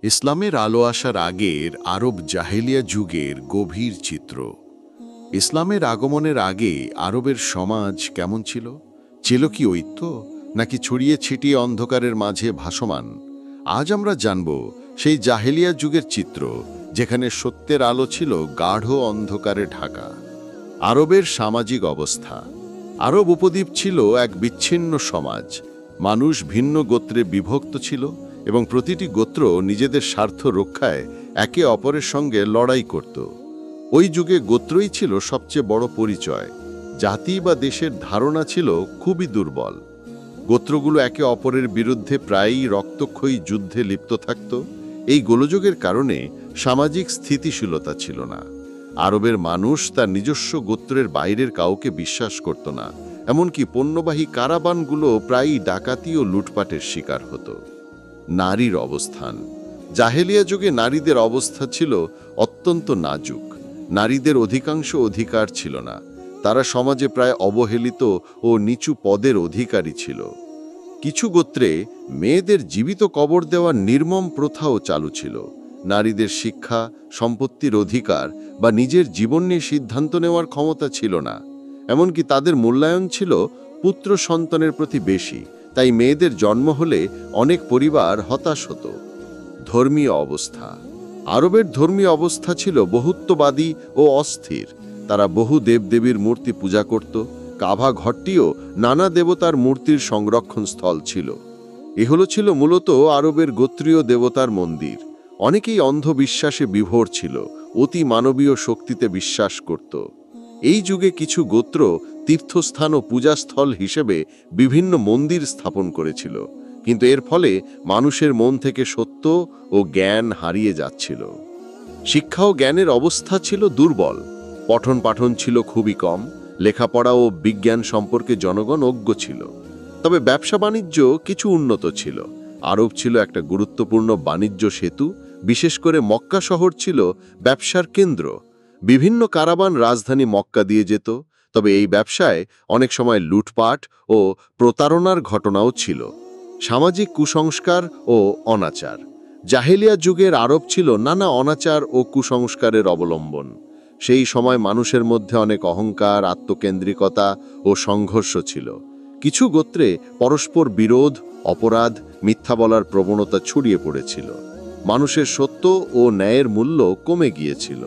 ইসলামের আলো আসার আগের আরব জাহেলিয়া যুগের গভীর চিত্র। ইসলামের আগমনের আগে আরবের সমাজ কেমন ছিল? ছিল কি ঐক্য, নাকি ছড়িয়ে ছিটিয়ে অন্ধকারের মাঝে ভাসমান? আজ আমরা জানব সেই জাহেলিয়া যুগের চিত্র, যেখানে সত্যের আলো ছিল গাঢ় অন্ধকারে ঢাকা। আরবের সামাজিক অবস্থা। আরব উপদ্বীপ ছিল এক বিচ্ছিন্ন সমাজ। মানুষ ভিন্ন গোত্রে বিভক্ত ছিল এবং প্রতিটি গোত্র নিজেদের স্বার্থ রক্ষায় একে অপরের সঙ্গে লড়াই করত। ওই যুগে গোত্রই ছিল সবচেয়ে বড় পরিচয়। জাতি বা দেশের ধারণা ছিল খুবই দুর্বল। গোত্রগুলো একে অপরের বিরুদ্ধে প্রায়ই রক্তক্ষয়ী যুদ্ধে লিপ্ত থাকত। এই গোলযোগের কারণে সামাজিক স্থিতিশীলতা ছিল না। আরবের মানুষ তার নিজস্ব গোত্রের বাইরের কাউকে বিশ্বাস করত না। এমনকি পণ্যবাহী কারাবানগুলো প্রায়ই ডাকাতি ও লুটপাটের শিকার হতো। নারীর অবস্থান। জাহেলিয়া যুগে নারীদের অবস্থা ছিল অত্যন্ত নাজুক। নারীদের অধিকাংশ অধিকার ছিল না। তারা সমাজে প্রায় অবহেলিত ও নিচু পদের অধিকারী ছিল। কিছু গোত্রে মেয়েদের জীবিত কবর দেওয়ার নির্মম প্রথাও চালু ছিল। নারীদের শিক্ষা, সম্পত্তির অধিকার বা নিজের জীবন নিয়ে সিদ্ধান্ত নেওয়ার ক্ষমতা ছিল না। এমনকি তাদের মূল্যায়ন ছিল পুত্র সন্তানের প্রতি বেশি। তাই মেয়েদের জন্ম হলে অনেক পরিবার হতাশ হতো। ধর্মীয় অবস্থা। আরবের ধর্মীয় অবস্থা ছিল বহুত্ববাদী ও অস্থির। তারা বহু দেবদেবীর মূর্তি পূজা করত। কাবা ঘরটিও নানা দেবতার মূর্তির সংরক্ষণ স্থল ছিল। এগুলো ছিল মূলত আরবের গোত্রীয় দেবতার মন্দির। অনেকেই অন্ধবিশ্বাসে বিভোর ছিল, অতি মানবীয় শক্তিতে বিশ্বাস করত। এই যুগে কিছু গোত্র তীর্থস্থান ও পূজাস্থল হিসেবে বিভিন্ন মন্দির স্থাপন করেছিল, কিন্তু এর ফলে মানুষের মন থেকে সত্য ও জ্ঞান হারিয়ে যাচ্ছিল। শিক্ষা ও জ্ঞানের অবস্থা ছিল দুর্বল। পঠন পাঠন ছিল খুবই কম। লেখাপড়া ও বিজ্ঞান সম্পর্কে জনগণ অজ্ঞ ছিল। তবে ব্যবসা বাণিজ্য কিছু উন্নত ছিল। আরব ছিল একটা গুরুত্বপূর্ণ বাণিজ্য সেতু। বিশেষ করে মক্কা শহর ছিল ব্যবসার কেন্দ্র। বিভিন্ন কারাবান রাজধানী মক্কা দিয়ে যেত। তবে এই ব্যবসায় অনেক সময় লুটপাট ও প্রতারণার ঘটনাও ছিল। সামাজিক কুসংস্কার ও অনাচার। জাহেলিয়া যুগের আরব ছিল নানা অনাচার ও কুসংস্কারের অবলম্বন। সেই সময় মানুষের মধ্যে অনেক অহংকার, আত্মকেন্দ্রিকতা ও সংঘর্ষ ছিল। কিছু গোত্রে পরস্পর বিরোধ, অপরাধ, মিথ্যা বলার প্রবণতা ছড়িয়ে পড়েছিল। মানুষের সত্য ও ন্যায়ের মূল্য কমে গিয়েছিল।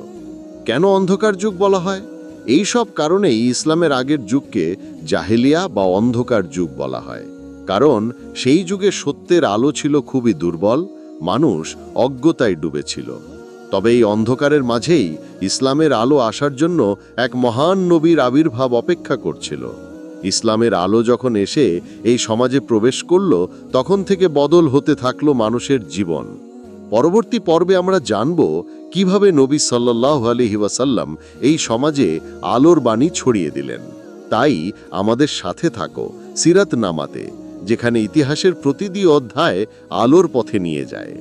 কেন অন্ধকার যুগ বলা হয়? এই সব কারণেই ইসলামের আগের যুগকে জাহেলিয়া বা অন্ধকার যুগ বলা হয়। কারণ সেই যুগে সত্যের আলো ছিল খুবই দুর্বল, মানুষ অজ্ঞতায় ডুবেছিল। তবে এই অন্ধকারের মাঝেই ইসলামের আলো আসার জন্য এক মহান নবীর আবির্ভাব অপেক্ষা করছিল। ইসলামের আলো যখন এসে এই সমাজে প্রবেশ করল, তখন থেকে বদল হতে থাকলো মানুষের জীবন। পরবর্তী পর্বে আমরা জানব কিভাবে নবী সাল্লাল্লাহু আলাইহি ওয়াসাল্লাম এই সমাজে আলোর বাণী ছড়িয়ে দিলেন। তাই আমাদের সাথে থাকো সিরাত নামাতে, যেখানে ইতিহাসের প্রতিটি অধ্যায় আলোর পথে নিয়ে যায়।